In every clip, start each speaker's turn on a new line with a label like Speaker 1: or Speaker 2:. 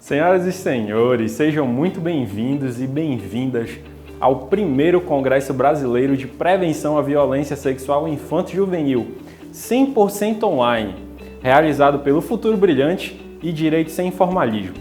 Speaker 1: Senhoras e senhores, sejam muito bem-vindos e bem-vindas ao primeiro Congresso Brasileiro de Prevenção à Violência Sexual Infanto-Juvenil, 100% online, realizado pelo Futuro Brilhante e Direito Sem Formalismo.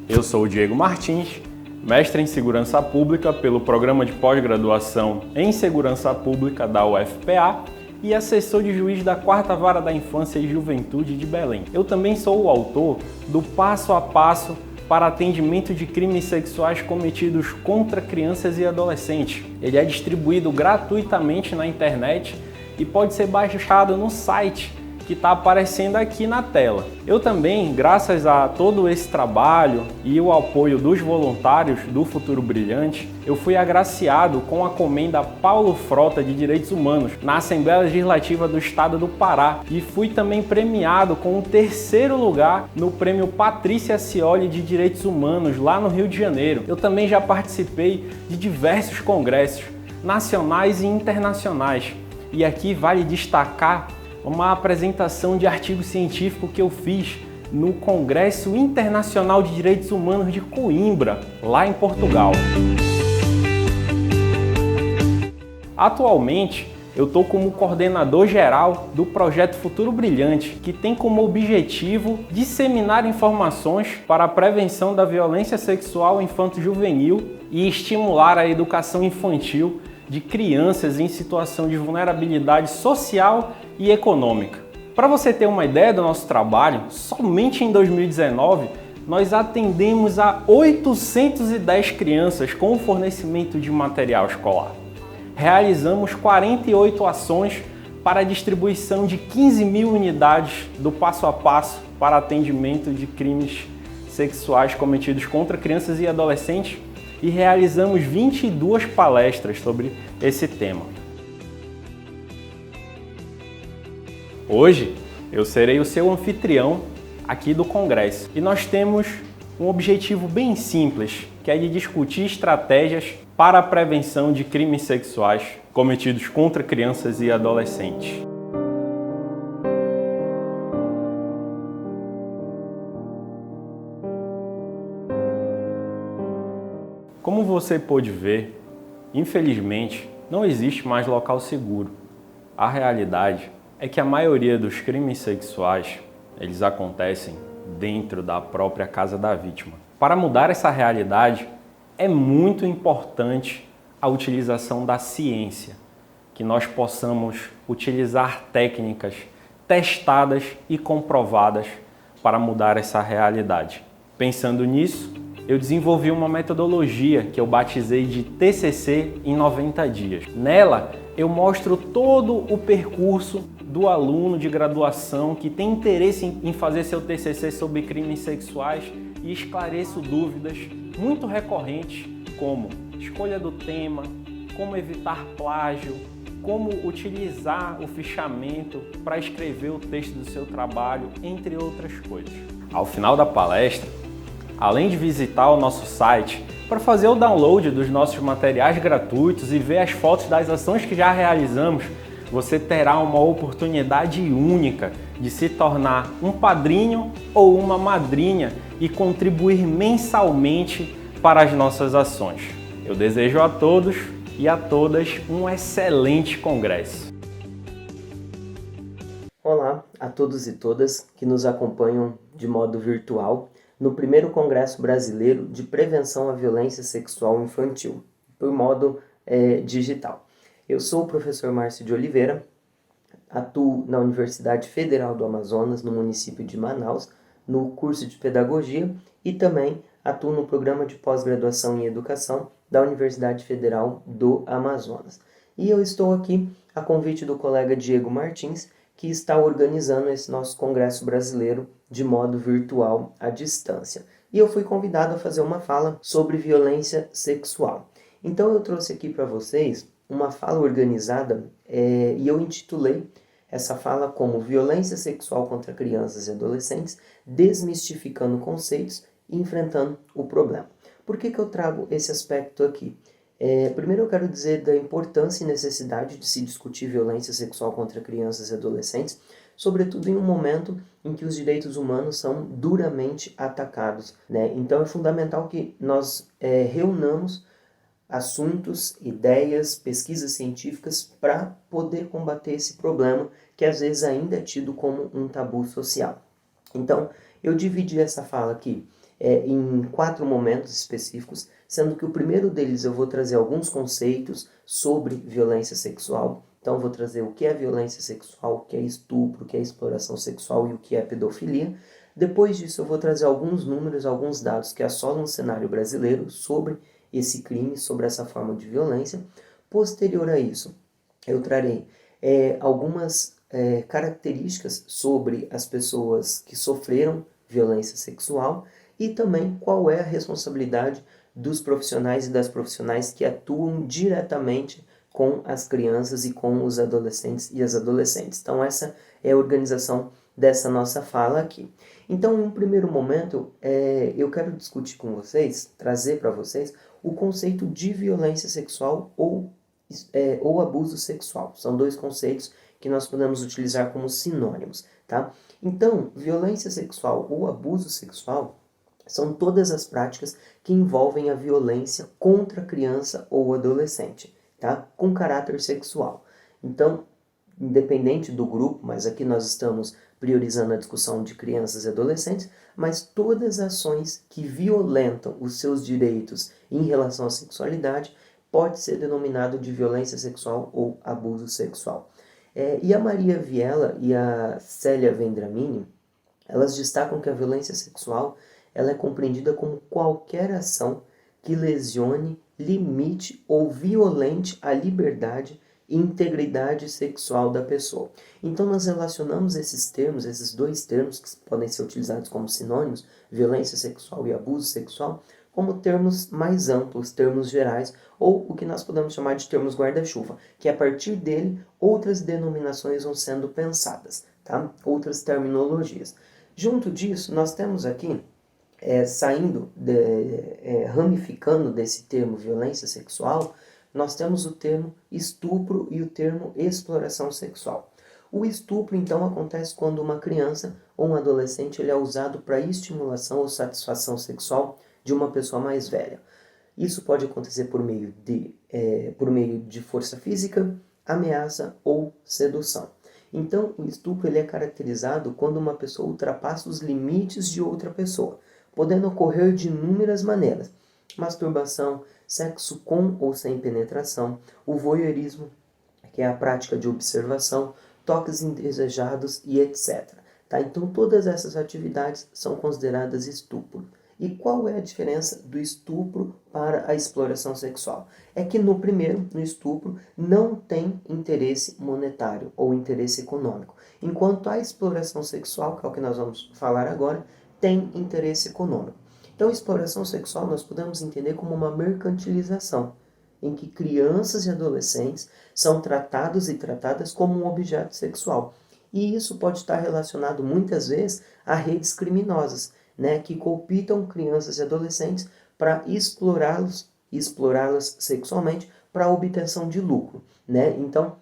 Speaker 1: Eu sou o Diego Martins, mestre em Segurança Pública pelo Programa de Pós-Graduação em Segurança Pública da UFPA e assessor de juiz da 4ª Vara da Infância e Juventude de Belém. Eu também sou o autor do Passo a Passo para Atendimento de Crimes Sexuais Cometidos contra Crianças e Adolescentes. Ele é distribuído gratuitamente na internet e pode ser baixado no site que está aparecendo aqui na tela. Eu também, graças a todo esse trabalho e o apoio dos voluntários do Futuro Brilhante, eu fui agraciado com a Comenda Paulo Frota de Direitos Humanos na Assembleia Legislativa do Estado do Pará e fui também premiado com o 3º lugar no Prêmio Patrícia Cioli de Direitos Humanos lá no Rio de Janeiro. Eu também já participei de diversos congressos nacionais e internacionais e aqui vale destacar uma apresentação de artigo científico que eu fiz no Congresso Internacional de Direitos Humanos de Coimbra, lá em Portugal. Atualmente, eu estou como coordenador geral do projeto Futuro Brilhante, que tem como objetivo disseminar informações para a prevenção da violência sexual infanto-juvenil e estimular a educação infantil de crianças em situação de vulnerabilidade social e econômica. Para você ter uma ideia do nosso trabalho, somente em 2019 nós atendemos a 810 crianças com o fornecimento de material escolar. Realizamos 48 ações para a distribuição de 15 mil unidades do Passo a Passo para atendimento de crimes sexuais cometidos contra crianças e adolescentes e realizamos 22 palestras sobre esse tema. Hoje eu serei o seu anfitrião aqui do Congresso e nós temos um objetivo bem simples, que é de discutir estratégias para a prevenção de crimes sexuais cometidos contra crianças e adolescentes. Como você pôde ver, infelizmente, não existe mais local seguro. A realidade é que a maioria dos crimes sexuais, eles acontecem dentro da própria casa da vítima. Para mudar essa realidade, é muito importante a utilização da ciência, que nós possamos utilizar técnicas testadas e comprovadas para mudar essa realidade. Pensando nisso, eu desenvolvi uma metodologia que eu batizei de TCC em 90 dias. Nela, eu mostro todo o percurso do aluno de graduação que tem interesse em fazer seu TCC sobre crimes sexuais e esclareço dúvidas muito recorrentes, como escolha do tema, como evitar plágio, como utilizar o fichamento para escrever o texto do seu trabalho, entre outras coisas. Ao final da palestra, além de visitar o nosso site para fazer o download dos nossos materiais gratuitos e ver as fotos das ações que já realizamos, você terá uma oportunidade única de se tornar um padrinho ou uma madrinha e contribuir mensalmente para as nossas ações. Eu desejo a todos e a todas um excelente congresso.
Speaker 2: Olá a todos e todas que nos acompanham de modo virtual no primeiro Congresso Brasileiro de Prevenção à Violência Sexual Infantil, por modo digital. Eu sou o professor Márcio de Oliveira, atuo na Universidade Federal do Amazonas, no município de Manaus, no curso de Pedagogia e também atuo no programa de pós-graduação em Educação da Universidade Federal do Amazonas. E eu estou aqui a convite do colega Diego Martins, que está organizando esse nosso Congresso Brasileiro de modo virtual à distância. E eu fui convidado a fazer uma fala sobre violência sexual. Então eu trouxe aqui para vocês uma fala organizada e eu intitulei essa fala como Violência Sexual contra Crianças e Adolescentes, desmistificando conceitos e enfrentando o problema. Por que eu trago esse aspecto aqui? Primeiro eu quero dizer da importância e necessidade de se discutir violência sexual contra crianças e adolescentes, sobretudo em um momento em que os direitos humanos são duramente atacados, né? Então é fundamental que nós reunamos assuntos, ideias, pesquisas científicas para poder combater esse problema que às vezes ainda é tido como um tabu social. Então, eu dividi essa fala aqui em 4 momentos específicos, sendo que o primeiro deles eu vou trazer alguns conceitos sobre violência sexual. Então, eu vou trazer o que é violência sexual, o que é estupro, o que é exploração sexual e o que é pedofilia. Depois disso, eu vou trazer alguns números, alguns dados que assolam o cenário brasileiro sobre esse crime, sobre essa forma de violência. Posterior a isso, eu trarei algumas características sobre as pessoas que sofreram violência sexual e também qual é a responsabilidade dos profissionais e das profissionais que atuam diretamente com as crianças e com os adolescentes e as adolescentes. Então essa é a organização dessa nossa fala aqui. Então, em um primeiro momento, eu quero discutir com vocês, trazer para vocês o conceito de violência sexual ou abuso sexual. São 2 conceitos que nós podemos utilizar como sinônimos, tá? Então, violência sexual ou abuso sexual são todas as práticas que envolvem a violência contra a criança ou adolescente, tá? Com caráter sexual. Então, independente do grupo, mas aqui nós estamos priorizando a discussão de crianças e adolescentes, mas todas as ações que violentam os seus direitos em relação à sexualidade pode ser denominado de violência sexual ou abuso sexual. E a Maria Viela e a Célia Vendramini, elas destacam que a violência sexual ela é compreendida como qualquer ação que lesione, limite ou violente a liberdade e integridade sexual da pessoa. Então nós relacionamos esses termos, esses 2 termos que podem ser utilizados como sinônimos, violência sexual e abuso sexual, como termos mais amplos, termos gerais, ou o que nós podemos chamar de termos guarda-chuva, que a partir dele outras denominações vão sendo pensadas, tá? Outras terminologias. Junto disso, nós temos aqui, ramificando desse termo violência sexual, nós temos o termo estupro e o termo exploração sexual. O estupro, então, acontece quando uma criança ou um adolescente ele é usado para estimulação ou satisfação sexual de uma pessoa mais velha. Isso pode acontecer por meio de força física, ameaça ou sedução. Então, o estupro ele é caracterizado quando uma pessoa ultrapassa os limites de outra pessoa, podendo ocorrer de inúmeras maneiras: masturbação, sexo com ou sem penetração, o voyeurismo, que é a prática de observação, toques indesejados e etc. Tá? Então, todas essas atividades são consideradas estupro. E qual é a diferença do estupro para a exploração sexual? É que no estupro, não tem interesse monetário ou interesse econômico, enquanto a exploração sexual, que é o que nós vamos falar agora, tem interesse econômico. Então, exploração sexual nós podemos entender como uma mercantilização, em que crianças e adolescentes são tratados e tratadas como um objeto sexual. E isso pode estar relacionado muitas vezes a redes criminosas, né, que cooptam crianças e adolescentes para explorá-las sexualmente para a obtenção de lucro, né? Então,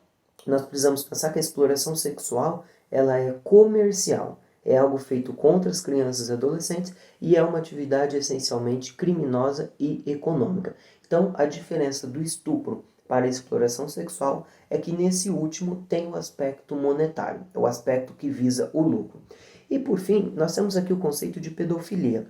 Speaker 2: nós precisamos pensar que a exploração sexual ela é comercial, é algo feito contra as crianças e adolescentes e é uma atividade essencialmente criminosa e econômica. Então, a diferença do estupro para a exploração sexual é que nesse último tem o aspecto monetário, o aspecto que visa o lucro. E por fim, nós temos aqui o conceito de pedofilia.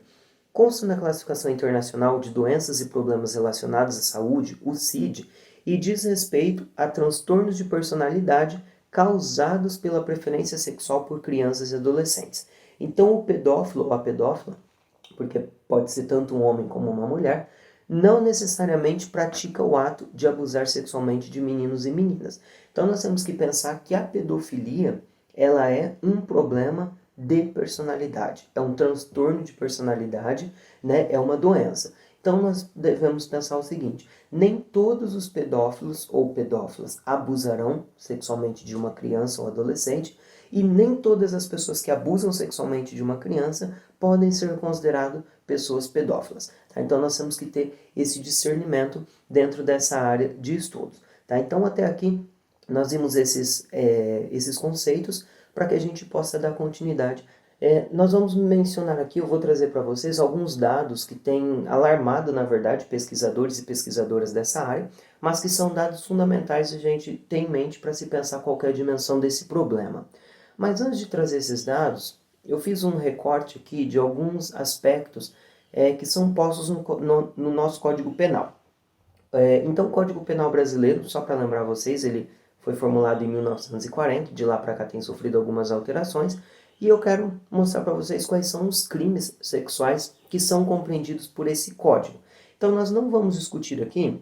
Speaker 2: Consta na Classificação Internacional de Doenças e Problemas Relacionados à Saúde, o CID, e diz respeito a transtornos de personalidade causados pela preferência sexual por crianças e adolescentes. Então, o pedófilo ou a pedófila, porque pode ser tanto um homem como uma mulher, não necessariamente pratica o ato de abusar sexualmente de meninos e meninas. Então, nós temos que pensar que a pedofilia ela é um problema de personalidade, é um transtorno de personalidade, né? É uma doença. Então nós devemos pensar o seguinte: nem todos os pedófilos ou pedófilas abusarão sexualmente de uma criança ou adolescente, e nem todas as pessoas que abusam sexualmente de uma criança podem ser consideradas pessoas pedófilas. Tá? Então nós temos que ter esse discernimento dentro dessa área de estudos. Tá? Então até aqui nós vimos esses conceitos. para que a gente possa dar continuidade. Nós vamos mencionar aqui, eu vou trazer para vocês alguns dados que têm alarmado, na verdade, pesquisadores e pesquisadoras dessa área, mas que são dados fundamentais a gente ter em mente para se pensar qual é a dimensão desse problema. Mas antes de trazer esses dados, eu fiz um recorte aqui de alguns aspectos que são postos no nosso Código Penal. Então, o Código Penal brasileiro, só para lembrar vocês, ele foi formulado em 1940, de lá para cá tem sofrido algumas alterações, e eu quero mostrar para vocês quais são os crimes sexuais que são compreendidos por esse código. Então, nós não vamos discutir aqui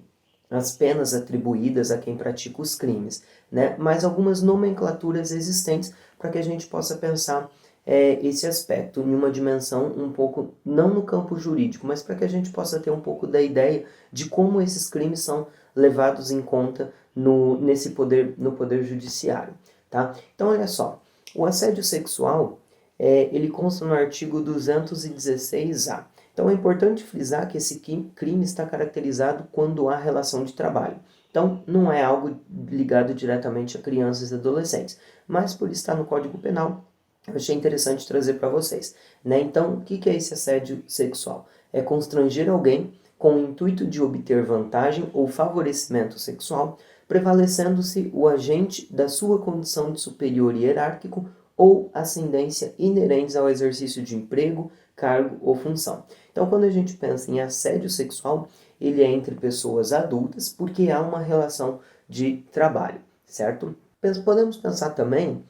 Speaker 2: as penas atribuídas a quem pratica os crimes, né? Mas algumas nomenclaturas existentes para que a gente possa pensar esse aspecto em uma dimensão um pouco, não no campo jurídico, mas para que a gente possa ter um pouco da ideia de como esses crimes são levados em conta no poder judiciário, tá? Então, olha só, o assédio sexual, ele consta no artigo 216-A. Então, é importante frisar que esse crime está caracterizado quando há relação de trabalho. Então, não é algo ligado diretamente a crianças e adolescentes, mas por estar no Código Penal, eu achei interessante trazer para vocês, né? Então, o que é esse assédio sexual? É constranger alguém com o intuito de obter vantagem ou favorecimento sexual, prevalecendo-se o agente da sua condição de superior hierárquico ou ascendência inerentes ao exercício de emprego, cargo ou função. Então, quando a gente pensa em assédio sexual, ele é entre pessoas adultas porque há uma relação de trabalho, certo? Podemos pensar também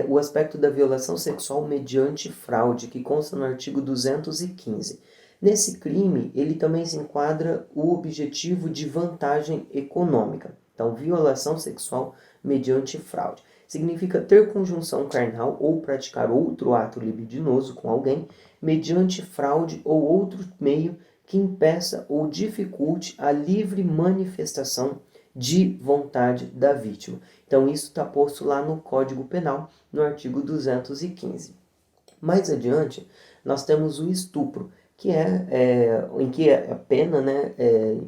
Speaker 2: o aspecto da violação sexual mediante fraude, que consta no artigo 215. Nesse crime, ele também se enquadra o objetivo de vantagem econômica. Então, violação sexual mediante fraude significa ter conjunção carnal ou praticar outro ato libidinoso com alguém mediante fraude ou outro meio que impeça ou dificulte a livre manifestação de vontade da vítima. Então, isso está posto lá no Código Penal, no artigo 215. Mais adiante, nós temos o estupro, que em que a pena, né,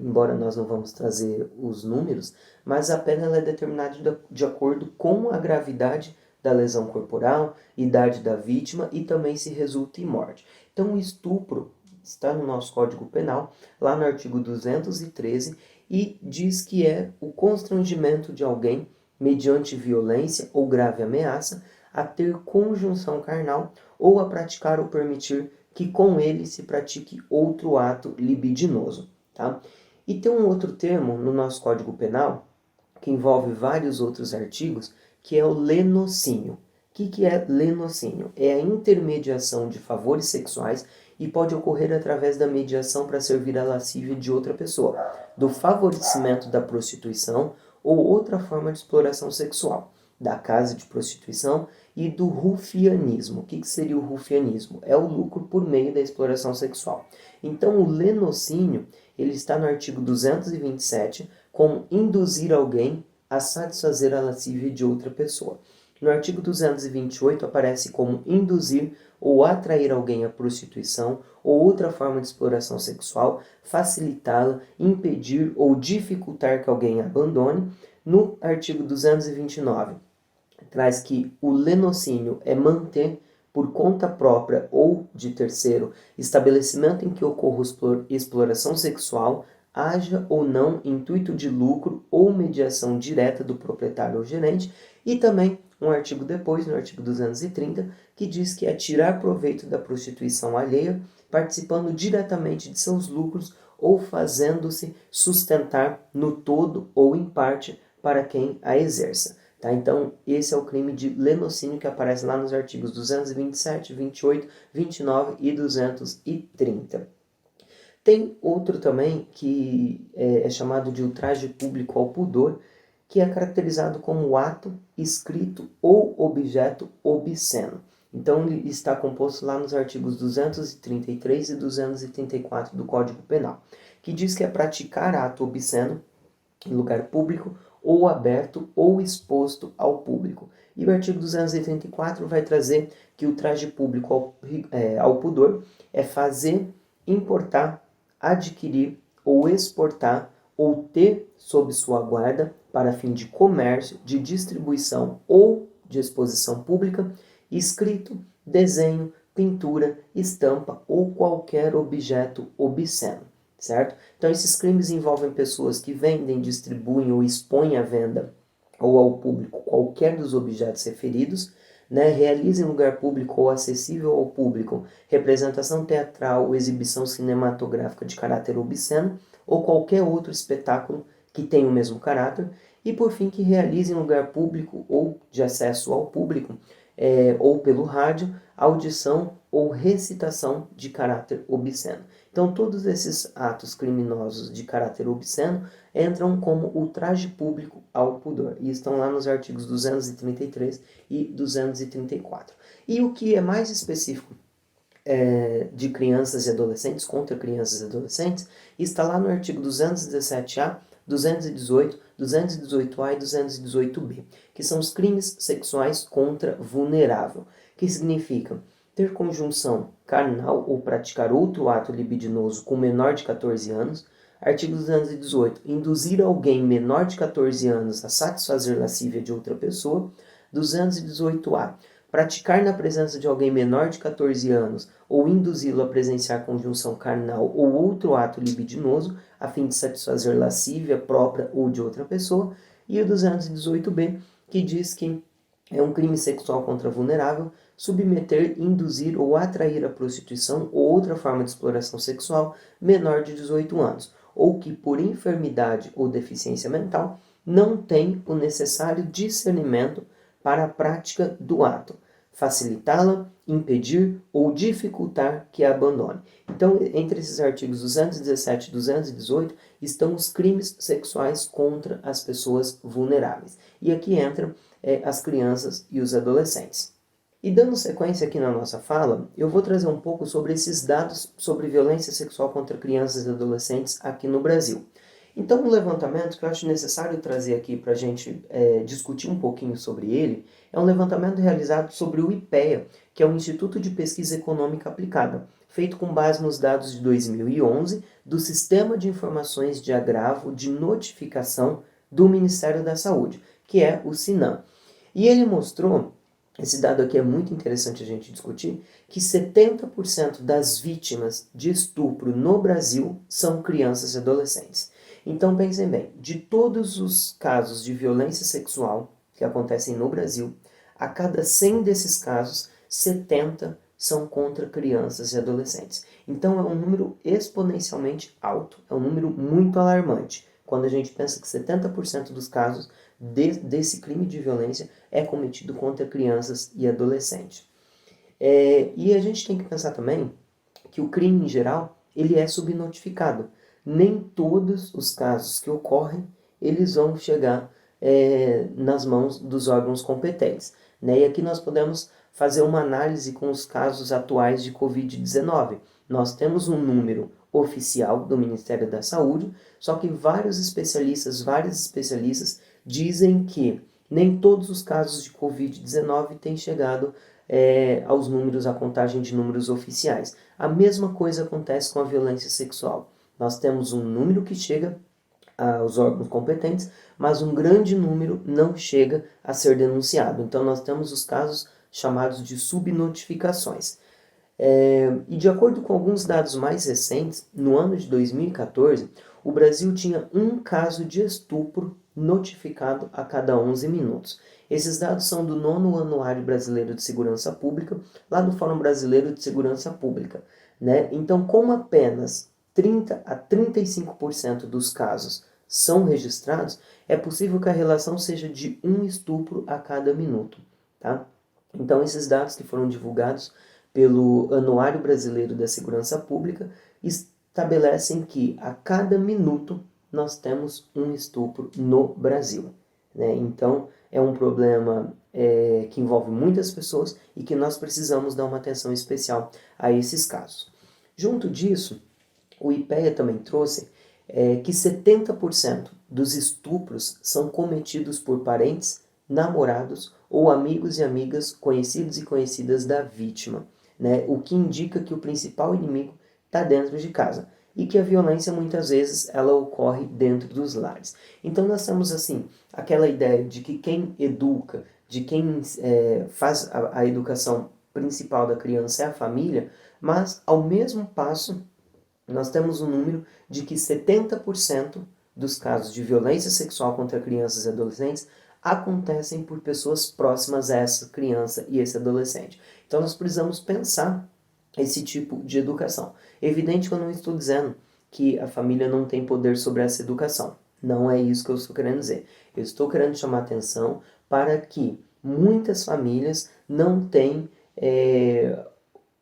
Speaker 2: embora nós não vamos trazer os números, mas a pena ela é determinada de acordo com a gravidade da lesão corporal, idade da vítima e também se resulta em morte. Então, o estupro está no nosso Código Penal, lá no artigo 213, e diz que é o constrangimento de alguém, mediante violência ou grave ameaça, a ter conjunção carnal ou a praticar ou permitir que com ele se pratique outro ato libidinoso. Tá? E tem um outro termo no nosso Código Penal, que envolve vários outros artigos, que é o lenocínio. O que é lenocínio? É a intermediação de favores sexuais e pode ocorrer através da mediação para servir a lascívia de outra pessoa, do favorecimento da prostituição ou outra forma de exploração sexual, da casa de prostituição e do rufianismo. O que seria o rufianismo? É o lucro por meio da exploração sexual. Então, o lenocínio, ele está no artigo 227, como induzir alguém a satisfazer a lascívia de outra pessoa. No artigo 228 aparece como induzir ou atrair alguém à prostituição ou outra forma de exploração sexual, facilitá-la, impedir ou dificultar que alguém a abandone. No artigo 229, traz que o lenocínio é manter por conta própria ou de terceiro estabelecimento em que ocorra exploração sexual, haja ou não intuito de lucro ou mediação direta do proprietário ou gerente, e também um artigo depois, no artigo 230, que diz que é tirar proveito da prostituição alheia, participando diretamente de seus lucros ou fazendo-se sustentar no todo ou em parte para quem a exerça. Tá? Então, esse é o crime de lenocínio que aparece lá nos artigos 227, 28, 29 e 230. Tem outro também que é chamado de ultraje público ao pudor, que é caracterizado como o ato, escrito ou objeto obsceno. Então, ele está composto lá nos artigos 233 e 234 do Código Penal, que diz que é praticar ato obsceno em lugar público ou aberto ou exposto ao público. E o artigo 234 vai trazer que o ultraje público ao pudor é fazer, importar, adquirir ou exportar ou ter sob sua guarda para fim de comércio, de distribuição ou de exposição pública, escrito, desenho, pintura, estampa ou qualquer objeto obsceno, certo? Então esses crimes envolvem pessoas que vendem, distribuem ou expõem à venda ou ao público qualquer dos objetos referidos, né, realiza em lugar público ou acessível ao público representação teatral ou exibição cinematográfica de caráter obsceno ou qualquer outro espetáculo que tenha o mesmo caráter, e por fim que realize em lugar público ou de acesso ao público ou pelo rádio, audição ou recitação de caráter obsceno. Então todos esses atos criminosos de caráter obsceno entram como ultraje público ao pudor e estão lá nos artigos 233 e 234. E o que é mais específico de crianças e adolescentes, contra crianças e adolescentes, está lá no artigo 217A, 218, 218A e 218B, que são os crimes sexuais contra vulnerável, que significam ter conjunção carnal ou praticar outro ato libidinoso com menor de 14 anos. Artigo 218. Induzir alguém menor de 14 anos a satisfazer lascívia de outra pessoa. 218A. Praticar na presença de alguém menor de 14 anos ou induzi-lo a presenciar conjunção carnal ou outro ato libidinoso a fim de satisfazer lascívia própria ou de outra pessoa. E o 218B, que diz que é um crime sexual contra vulnerável submeter, induzir ou atrair à prostituição ou outra forma de exploração sexual menor de 18 anos, ou que por enfermidade ou deficiência mental não tem o necessário discernimento para a prática do ato, facilitá-la, impedir ou dificultar que a abandone. Então, entre esses artigos 217 e 218 estão os crimes sexuais contra as pessoas vulneráveis. E aqui entram as crianças e os adolescentes. E dando sequência aqui na nossa fala, eu vou trazer um pouco sobre esses dados sobre violência sexual contra crianças e adolescentes aqui no Brasil. Então, um levantamento que eu acho necessário trazer aqui para a gente discutir um pouquinho sobre ele, é um levantamento realizado sobre o IPEA, que é o Instituto de Pesquisa Econômica Aplicada, feito com base nos dados de 2011 do Sistema de Informações de Agravo de Notificação do Ministério da Saúde, que é o SINAM. E ele mostrou, esse dado aqui é muito interessante a gente discutir, que 70% das vítimas de estupro no Brasil são crianças e adolescentes. Então pensem bem, de todos os casos de violência sexual que acontecem no Brasil, a cada 100 desses casos, 70 são contra crianças e adolescentes. Então é um número exponencialmente alto, é um número muito alarmante, quando a gente pensa que 70% dos casos desse crime de violência é cometido contra crianças e adolescentes. E a gente tem que pensar também que o crime em geral, ele é subnotificado. Nem todos os casos que ocorrem, eles vão chegar nas mãos dos órgãos competentes. Né? E aqui nós podemos fazer uma análise com os casos atuais de Covid-19. Nós temos um número oficial do Ministério da Saúde, só que vários especialistas dizem que nem todos os casos de Covid-19 têm chegado aos números, à contagem de números oficiais. A mesma coisa acontece com a violência sexual. Nós temos um número que chega aos órgãos competentes, mas um grande número não chega a ser denunciado. Então nós temos os casos chamados de subnotificações. E de acordo com alguns dados mais recentes, no ano de 2014, o Brasil tinha um caso de estupro notificado a cada 11 minutos. Esses dados são do 9º Anuário Brasileiro de Segurança Pública, lá do Fórum Brasileiro de Segurança Pública. Né? Então, como apenas 30 a 35% dos casos são registrados, é possível que a relação seja de um estupro a cada minuto. Tá? Então, esses dados que foram divulgados pelo Anuário Brasileiro da Segurança Pública estabelecem que a cada minuto nós temos um estupro no Brasil. Né? Então, é um problema que envolve muitas pessoas e que nós precisamos dar uma atenção especial a esses casos. Junto disso, o IPEA também trouxe que 70% dos estupros são cometidos por parentes, namorados ou amigos e amigas conhecidos e conhecidas da vítima, né? O que indica que o principal inimigo está dentro de casa e que a violência muitas vezes ela ocorre dentro dos lares. Então nós temos assim aquela ideia de que quem educa, de quem faz a educação principal da criança é a família, mas ao mesmo passo nós temos um número de que 70% dos casos de violência sexual contra crianças e adolescentes acontecem por pessoas próximas a essa criança e esse adolescente. Então nós precisamos pensar esse tipo de educação. É evidente que eu não estou dizendo que a família não tem poder sobre essa educação. Não é isso que eu estou querendo dizer. Eu estou querendo chamar atenção para que muitas famílias não têm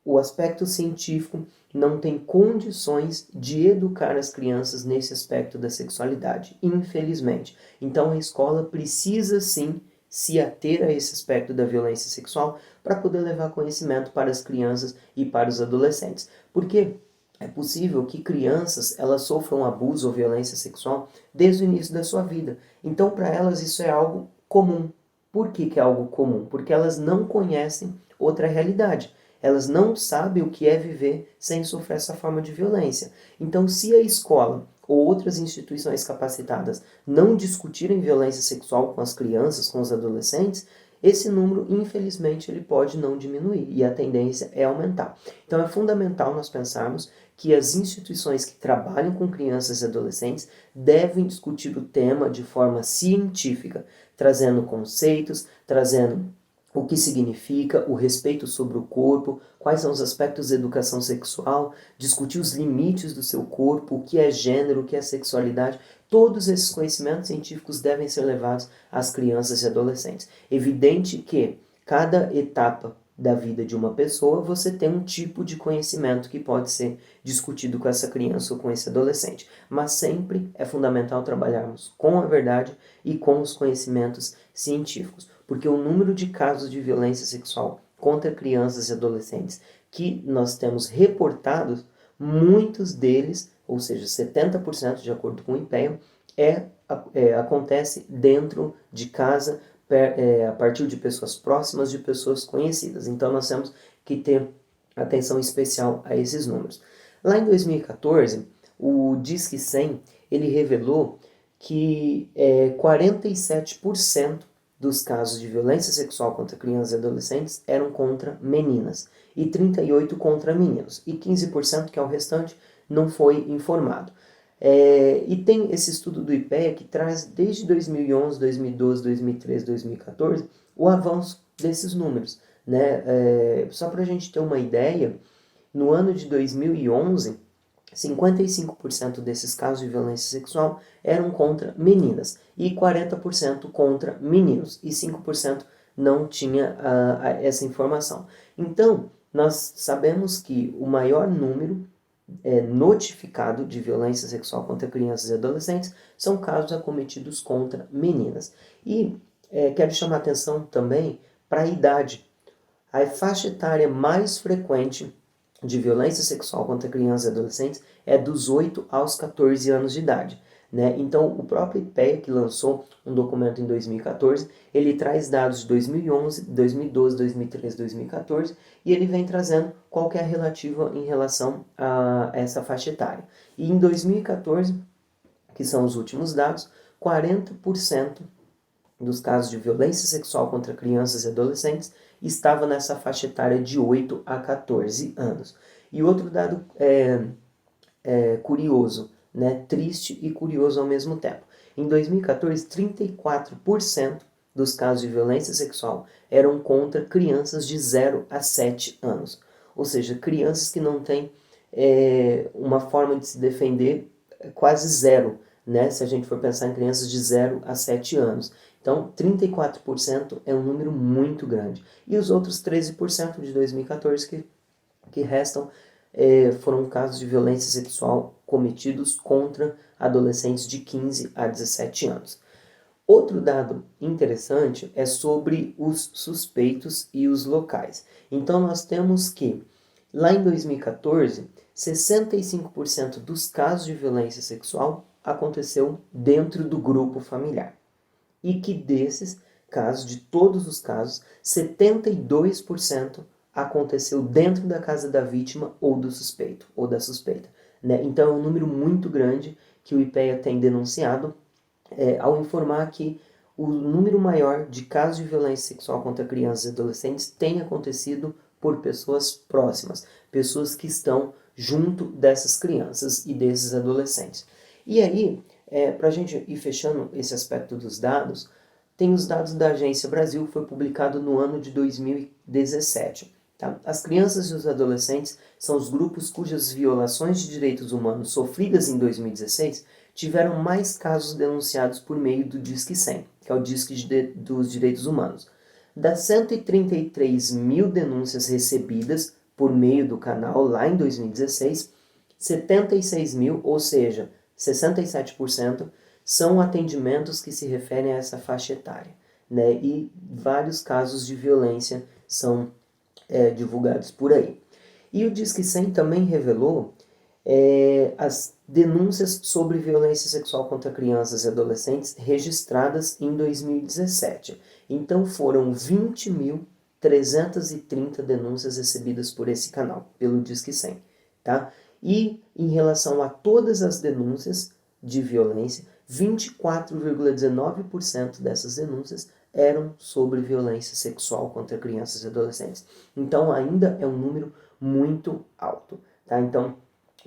Speaker 2: o aspecto científico, não têm condições de educar as crianças nesse aspecto da sexualidade, infelizmente. Então a escola precisa sim se ater a esse aspecto da violência sexual para poder levar conhecimento para as crianças e para os adolescentes. Porque é possível que crianças elas sofram abuso ou violência sexual desde o início da sua vida. Então para elas isso é algo comum. Por que é algo comum? Porque elas não conhecem outra realidade. Elas não sabem o que é viver sem sofrer essa forma de violência. Então, se a escola ou outras instituições capacitadas não discutirem violência sexual com as crianças, com os adolescentes, esse número, infelizmente, ele pode não diminuir e a tendência é aumentar. Então, é fundamental nós pensarmos que as instituições que trabalham com crianças e adolescentes devem discutir o tema de forma científica, trazendo conceitos, trazendo o que significa, o respeito sobre o corpo, quais são os aspectos da educação sexual, discutir os limites do seu corpo, o que é gênero, o que é sexualidade. Todos esses conhecimentos científicos devem ser levados às crianças e adolescentes. Evidente que cada etapa da vida de uma pessoa, você tem um tipo de conhecimento que pode ser discutido com essa criança ou com esse adolescente. Mas sempre é fundamental trabalharmos com a verdade e com os conhecimentos científicos. Porque o número de casos de violência sexual contra crianças e adolescentes que nós temos reportados, muitos deles, ou seja, 70% de acordo com o IPEA, acontece dentro de casa, a partir de pessoas próximas, de pessoas conhecidas. Então nós temos que ter atenção especial a esses números. Lá em 2014, o Disque 100, ele revelou que 47% dos casos de violência sexual contra crianças e adolescentes eram contra meninas, e 38% contra meninos, e 15%, que é o restante, não foi informado. E tem esse estudo do IPEA que traz desde 2011, 2012, 2013, 2014 o avanço desses números. Né? Só para a gente ter uma ideia, no ano de 2011, 55% desses casos de violência sexual eram contra meninas e 40% contra meninos, e 5% não tinha essa informação. Então, nós sabemos que o maior número notificado de violência sexual contra crianças e adolescentes são casos acometidos contra meninas. E quero chamar atenção também para a idade. A faixa etária mais frequente de violência sexual contra crianças e adolescentes é dos 8 aos 14 anos de idade. Né? Então, o próprio IPEA, que lançou um documento em 2014, ele traz dados de 2011, 2012, 2013, 2014, e ele vem trazendo qual que é a relativa em relação a essa faixa etária. E em 2014, que são os últimos dados, 40% dos casos de violência sexual contra crianças e adolescentes estava nessa faixa etária de 8 a 14 anos. E outro dado curioso, né, triste e curioso ao mesmo tempo. Em 2014, 34% dos casos de violência sexual eram contra crianças de 0 a 7 anos. Ou seja, crianças que não têm uma forma de se defender quase zero, né, se a gente for pensar em crianças de 0 a 7 anos. Então, 34% é um número muito grande. E os outros 13% de 2014 que restam foram casos de violência sexual cometidos contra adolescentes de 15 a 17 anos. Outro dado interessante é sobre os suspeitos e os locais. Então, nós temos que, lá em 2014, 65% dos casos de violência sexual aconteceu dentro do grupo familiar. E que desses casos, de todos os casos, 72% aconteceu dentro da casa da vítima ou do suspeito, ou da suspeita. Né? Então é um número muito grande que o IPEA tem denunciado ao informar que o número maior de casos de violência sexual contra crianças e adolescentes tem acontecido por pessoas próximas, pessoas que estão junto dessas crianças e desses adolescentes. E aí, para a gente ir fechando esse aspecto dos dados, tem os dados da Agência Brasil, que foi publicado no ano de 2017. Tá? As crianças e os adolescentes são os grupos cujas violações de direitos humanos sofridas em 2016 tiveram mais casos denunciados por meio do Disque 100, que é o Disque dos Direitos Humanos. Das 133 mil denúncias recebidas por meio do canal lá em 2016, 76 mil, ou seja, 67%, são atendimentos que se referem a essa faixa etária, né? E vários casos de violência são divulgados por aí. E o Disque 100 também revelou as denúncias sobre violência sexual contra crianças e adolescentes registradas em 2017. Então foram 20.330 denúncias recebidas por esse canal, pelo Disque 100. Tá? E em relação a todas as denúncias de violência, 24,19% dessas denúncias eram sobre violência sexual contra crianças e adolescentes. Então ainda é um número muito alto. Tá? Então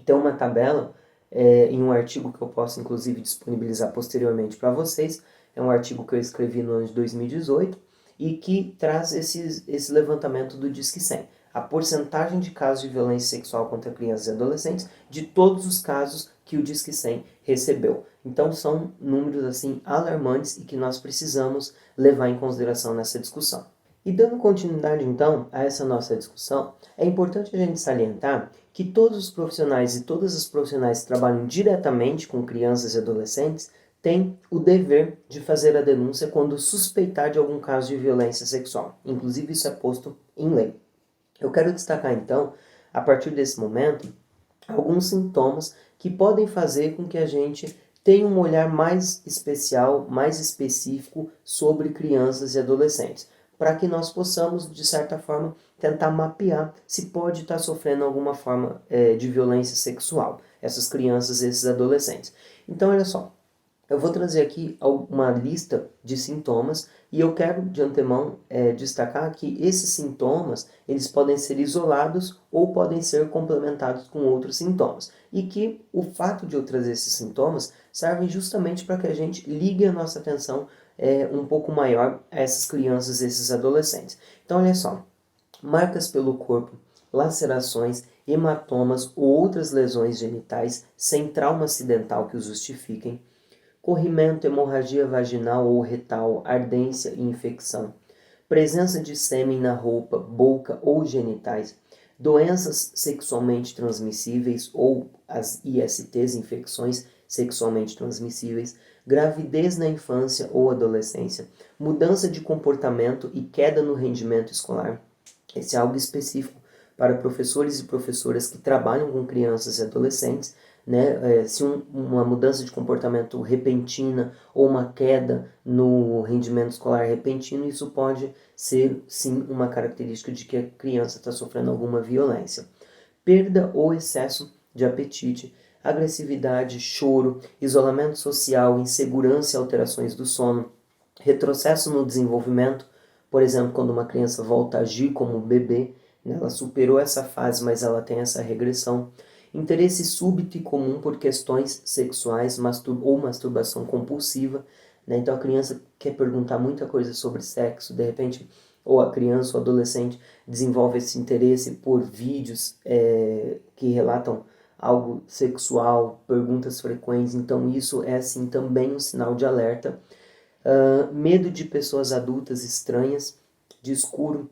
Speaker 2: tem uma tabela em um artigo que eu posso inclusive disponibilizar posteriormente para vocês. É um artigo que eu escrevi no ano de 2018 e que traz esse levantamento do Disque 100. A porcentagem de casos de violência sexual contra crianças e adolescentes de todos os casos que o Disque 100 recebeu. Então são números assim alarmantes e que nós precisamos levar em consideração nessa discussão. E dando continuidade então a essa nossa discussão, é importante a gente salientar que todos os profissionais e todas as profissionais que trabalham diretamente com crianças e adolescentes têm o dever de fazer a denúncia quando suspeitar de algum caso de violência sexual. Inclusive isso é posto em lei. Eu quero destacar então, a partir desse momento, alguns sintomas que podem fazer com que a gente tenha um olhar mais especial, mais específico sobre crianças e adolescentes, para que nós possamos, de certa forma, tentar mapear se pode estar sofrendo alguma forma de violência sexual, essas crianças e esses adolescentes. Então, olha só, eu vou trazer aqui uma lista de sintomas e eu quero de antemão destacar que esses sintomas eles podem ser isolados ou podem ser complementados com outros sintomas. E que o fato de eu trazer esses sintomas servem justamente para que a gente ligue a nossa atenção um pouco maior a essas crianças e esses adolescentes. Então olha só, marcas pelo corpo, lacerações, hematomas ou outras lesões genitais sem trauma acidental que os justifiquem, corrimento, hemorragia vaginal ou retal, ardência e infecção, presença de sêmen na roupa, boca ou genitais, doenças sexualmente transmissíveis ou as ISTs, infecções sexualmente transmissíveis, gravidez na infância ou adolescência, mudança de comportamento e queda no rendimento escolar. Esse é algo específico para professores e professoras que trabalham com crianças e adolescentes, né? Se uma mudança de comportamento repentina ou uma queda no rendimento escolar repentino, isso pode ser sim uma característica de que a criança está sofrendo alguma violência. Perda ou excesso de apetite, agressividade, choro, isolamento social, insegurança e alterações do sono, retrocesso no desenvolvimento, por exemplo, quando uma criança volta a agir como bebê, né? Ela superou essa fase, mas ela tem essa regressão. Interesse súbito e comum por questões sexuais ou masturbação compulsiva, né? Então a criança quer perguntar muita coisa sobre sexo, de repente, ou a criança ou adolescente desenvolve esse interesse por vídeos que relatam algo sexual, perguntas frequentes, então isso é assim também um sinal de alerta. Medo de pessoas adultas estranhas, de escuro,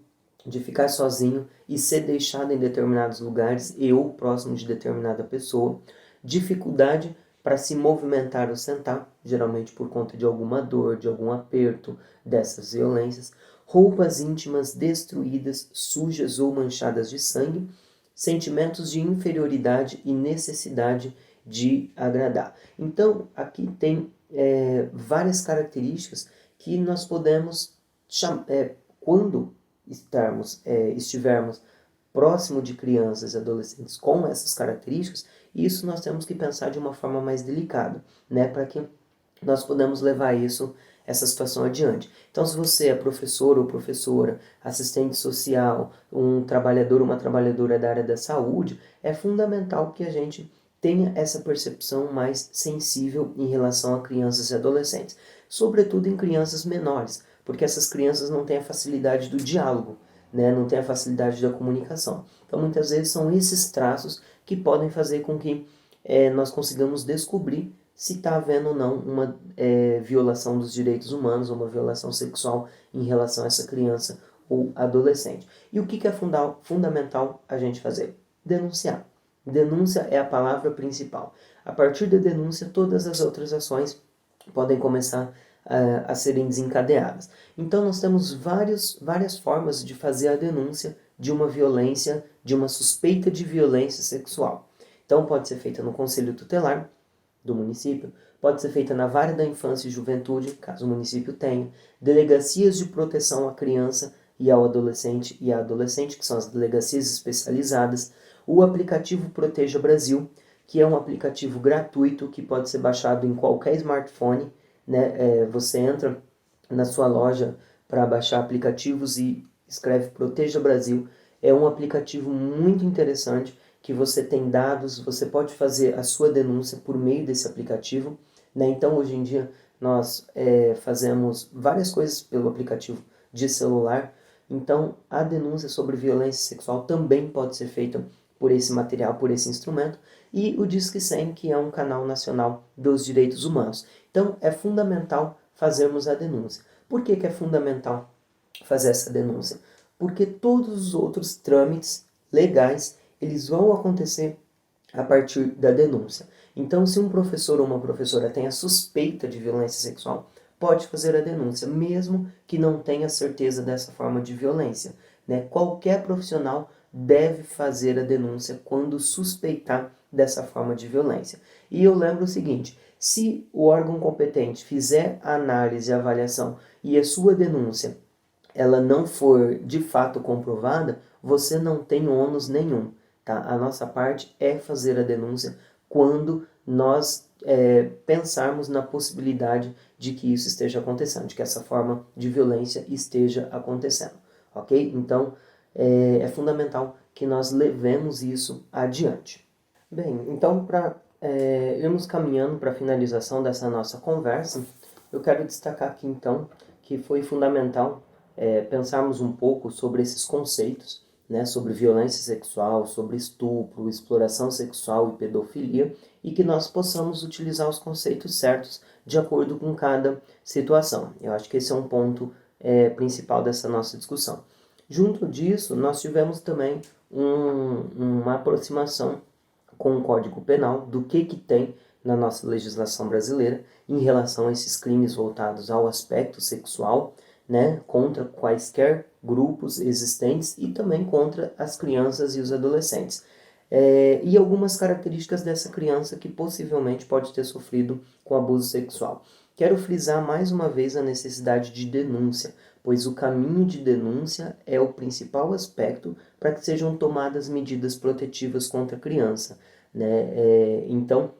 Speaker 2: de ficar sozinho e ser deixado em determinados lugares e ou próximo de determinada pessoa, dificuldade para se movimentar ou sentar, geralmente por conta de alguma dor, de algum aperto dessas violências, roupas íntimas destruídas, sujas ou manchadas de sangue, sentimentos de inferioridade e necessidade de agradar. Então, aqui tem várias características que nós podemos quando estivermos próximo de crianças e adolescentes com essas características, isso nós temos que pensar de uma forma mais delicada, né, para que nós podemos levar isso essa situação adiante. Então, se você é professor ou professora, assistente social, um trabalhador ou uma trabalhadora da área da saúde, é fundamental que a gente tenha essa percepção mais sensível em relação a crianças e adolescentes, sobretudo em crianças menores, porque essas crianças não têm a facilidade do diálogo, né? Não têm a facilidade da comunicação. Então, muitas vezes são esses traços que podem fazer com que nós consigamos descobrir se está havendo ou não uma violação dos direitos humanos, ou uma violação sexual em relação a essa criança ou adolescente. E o que é fundamental a gente fazer? Denunciar. Denúncia é a palavra principal. A partir da denúncia, todas as outras ações podem começar a serem desencadeadas. Então, nós temos várias formas de fazer a denúncia de uma violência, de uma suspeita de violência sexual. Então, pode ser feita no Conselho Tutelar do município, pode ser feita na Vara da Infância e Juventude, caso o município tenha, delegacias de proteção à criança e ao adolescente e à adolescente, que são as delegacias especializadas, o aplicativo Proteja Brasil, que é um aplicativo gratuito que pode ser baixado em qualquer smartphone, né? Você entra na sua loja para baixar aplicativos e escreve Proteja Brasil. É um aplicativo muito interessante que você tem dados, você pode fazer a sua denúncia por meio desse aplicativo, né? Então, hoje em dia, nós fazemos várias coisas pelo aplicativo de celular. Então, a denúncia sobre violência sexual também pode ser feita por esse material, por esse instrumento, e o Disque 100, que é um canal nacional dos direitos humanos. Então, é fundamental fazermos a denúncia. Por que é fundamental fazer essa denúncia? Porque todos os outros trâmites legais, eles vão acontecer a partir da denúncia. Então, se um professor ou uma professora tem a suspeita de violência sexual, pode fazer a denúncia, mesmo que não tenha certeza dessa forma de violência, né? Qualquer profissional deve fazer a denúncia quando suspeitar dessa forma de violência. E eu lembro o seguinte: se o órgão competente fizer a análise e a avaliação e a sua denúncia ela não for de fato comprovada, você não tem ônus nenhum. Tá? A nossa parte é fazer a denúncia quando nós pensarmos na possibilidade de que isso esteja acontecendo, de que essa forma de violência esteja acontecendo. Ok? Então, é fundamental que nós levemos isso adiante. Bem, então, para irmos caminhando para a finalização dessa nossa conversa, eu quero destacar aqui, então, que foi fundamental pensarmos um pouco sobre esses conceitos, né, sobre violência sexual, sobre estupro, exploração sexual e pedofilia, e que nós possamos utilizar os conceitos certos de acordo com cada situação. Eu acho que esse é um ponto principal dessa nossa discussão. Junto disso, nós tivemos também uma aproximação com o Código Penal do que tem na nossa legislação brasileira em relação a esses crimes voltados ao aspecto sexual, né, contra quaisquer grupos existentes e também contra as crianças e os adolescentes. E algumas características dessa criança que possivelmente pode ter sofrido com abuso sexual. Quero frisar mais uma vez a necessidade de denúncia, pois o caminho de denúncia é o principal aspecto para que sejam tomadas medidas protetivas contra a criança, né? Então,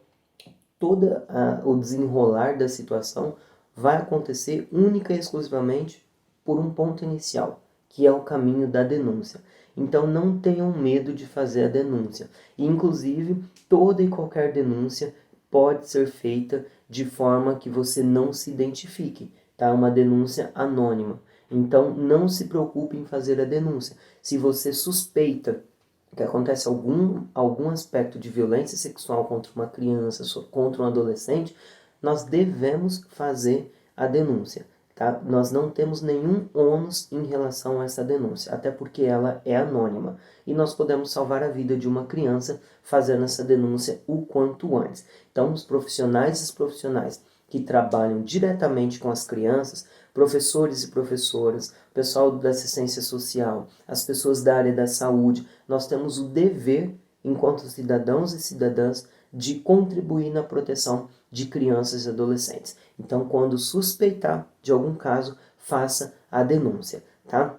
Speaker 2: todo o desenrolar da situação vai acontecer única e exclusivamente por um ponto inicial, que é o caminho da denúncia. Então não tenham medo de fazer a denúncia. E, inclusive, toda e qualquer denúncia pode ser feita de forma que você não se identifique, tá? Uma denúncia anônima. Então não se preocupe em fazer a denúncia. Se você suspeita que acontece algum aspecto de violência sexual contra uma criança, contra um adolescente, nós devemos fazer a denúncia. Tá? Nós não temos nenhum ônus em relação a essa denúncia, até porque ela é anônima. E nós podemos salvar a vida de uma criança fazendo essa denúncia o quanto antes. Então, os profissionais e as profissionais que trabalham diretamente com as crianças, professores e professoras, pessoal da assistência social, as pessoas da área da saúde, nós temos o dever, enquanto cidadãos e cidadãs, de contribuir na proteção de crianças e adolescentes. Então, quando suspeitar de algum caso, faça a denúncia, tá?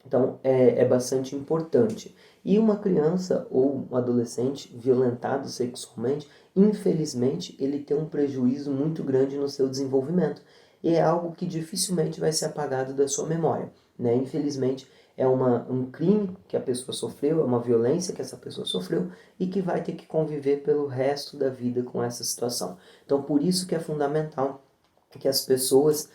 Speaker 2: Então, é bastante importante. E uma criança ou um adolescente violentado sexualmente, infelizmente, ele tem um prejuízo muito grande no seu desenvolvimento. e é algo que dificilmente vai ser apagado da sua memória, né? Infelizmente, é um crime que a pessoa sofreu, é uma violência que essa pessoa sofreu e que vai ter que conviver pelo resto da vida com essa situação. Então, por isso que é fundamental que as pessoas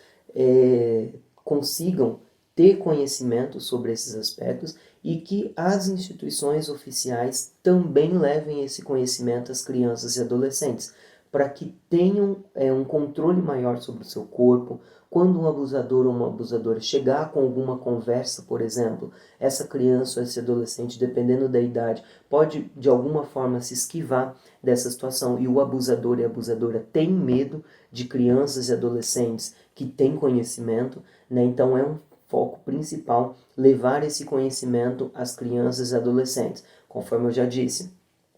Speaker 2: consigam ter conhecimento sobre esses aspectos e que as instituições oficiais também levem esse conhecimento às crianças e adolescentes, para que tenham um controle maior sobre o seu corpo. Quando um abusador ou uma abusadora chegar com alguma conversa, por exemplo, essa criança ou esse adolescente, dependendo da idade, pode de alguma forma se esquivar dessa situação, e o abusador e a abusadora têm medo de crianças e adolescentes que têm conhecimento, né? Então é um foco principal levar esse conhecimento às crianças e adolescentes. Conforme eu já disse,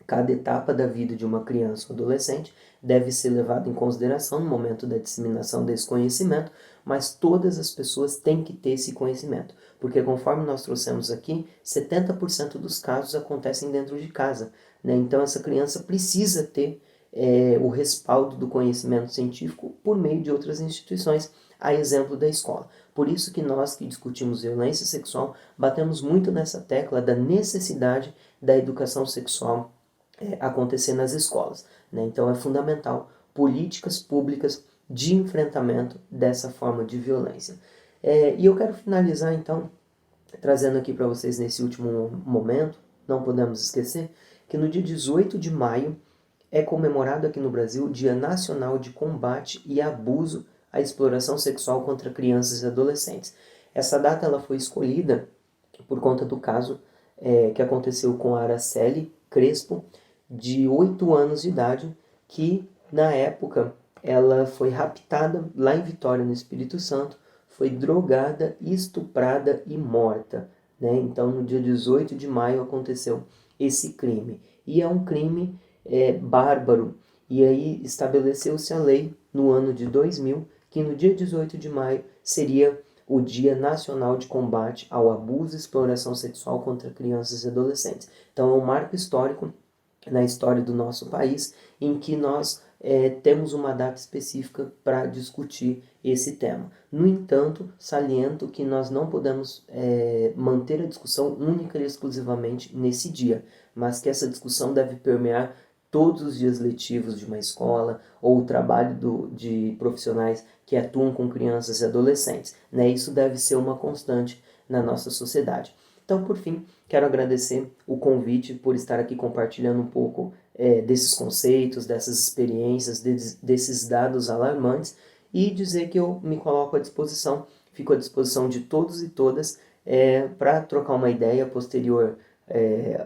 Speaker 2: cada etapa da vida de uma criança ou adolescente deve ser levada em consideração no momento da disseminação desse conhecimento, mas todas as pessoas têm que ter esse conhecimento, porque conforme nós trouxemos aqui, 70% dos casos acontecem dentro de casa, né? Então essa criança precisa ter o respaldo do conhecimento científico por meio de outras instituições, a exemplo da escola. Por isso que nós que discutimos violência sexual batemos muito nessa tecla da necessidade da educação sexual acontecer nas escolas, né? Então é fundamental políticas públicas de enfrentamento dessa forma de violência. E eu quero finalizar então trazendo aqui para vocês nesse último momento, não podemos esquecer, que no dia 18 de maio é comemorado aqui no Brasil o Dia Nacional de Combate e Abuso à Exploração Sexual contra Crianças e Adolescentes. Essa data ela foi escolhida por conta do caso que aconteceu com a Araceli Crespo, de 8 anos de idade, que na época ela foi raptada lá em Vitória, no Espírito Santo, foi drogada, estuprada e morta, né? Então no dia 18 de maio aconteceu esse crime. E é um crime bárbaro. E aí estabeleceu-se a lei no ano de 2000 que no dia 18 de maio seria o Dia Nacional de Combate ao Abuso e Exploração Sexual contra Crianças e Adolescentes. Então é um marco histórico na história do nosso país em que nós temos uma data específica para discutir esse tema. No entanto, saliento que nós não podemos manter a discussão única e exclusivamente nesse dia, mas que essa discussão deve permear todos os dias letivos de uma escola ou o trabalho de profissionais que atuam com crianças e adolescentes, né? Isso deve ser uma constante na nossa sociedade. Então, por fim, quero agradecer o convite por estar aqui compartilhando um pouco desses conceitos, dessas experiências, desses dados alarmantes e dizer que eu me coloco à disposição, fico à disposição de todos e todas para trocar uma ideia posterior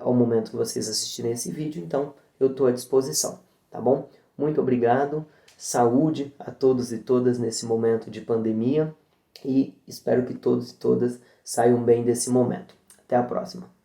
Speaker 2: ao momento que vocês assistirem esse vídeo. Então, eu estou à disposição, tá bom? Muito obrigado, saúde a todos e todas nesse momento de pandemia e espero que todos e todas saiam bem desse momento. Até a próxima.